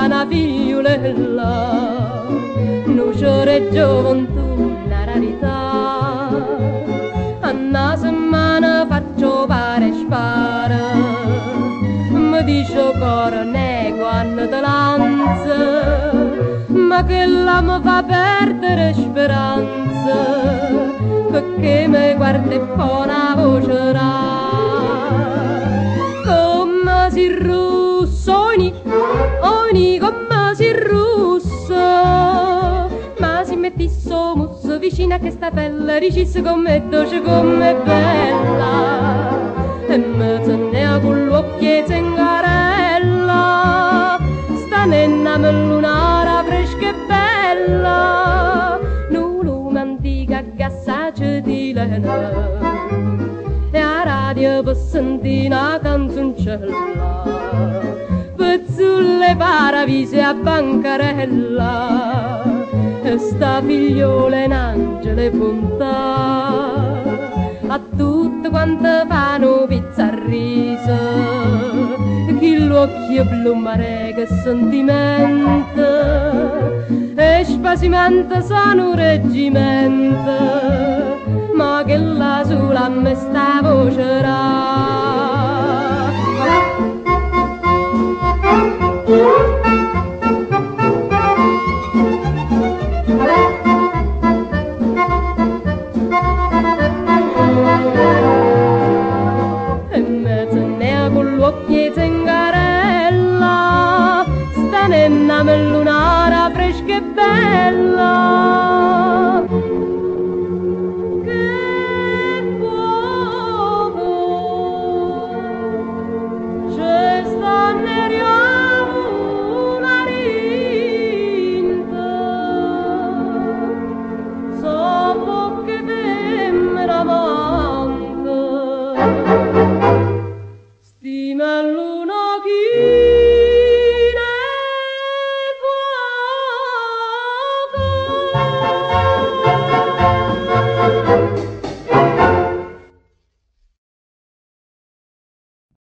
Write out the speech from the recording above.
una figliolella, nuciore gioventù, una rarità. A una settimana faccio pare spara, mi dice coro ne quando te lanza, ma che la mi fa perdere speranza, perché mi guarda e fa una voce rara. Come si russo, ogni come si russo, ma si metti so musso vicino a questa pelle, ricisse come dolce come bella, e mi teneva con l'occhio zengarella, sta nenna mellunara fresca e bella, l'uomo antica gassace di lena, e a radio per sentire una canzoncella, per sulle paravise a bancarella, e sta figliola in angelo bontà, a tutte quante fanno pizza a riso, chi l'occhio blu mare che sentimento, e spasimento sono un reggimento, ma che la sola a me sta voce e me tenea con l'occhio zengarella, sta nenna mellunara fresca e bella,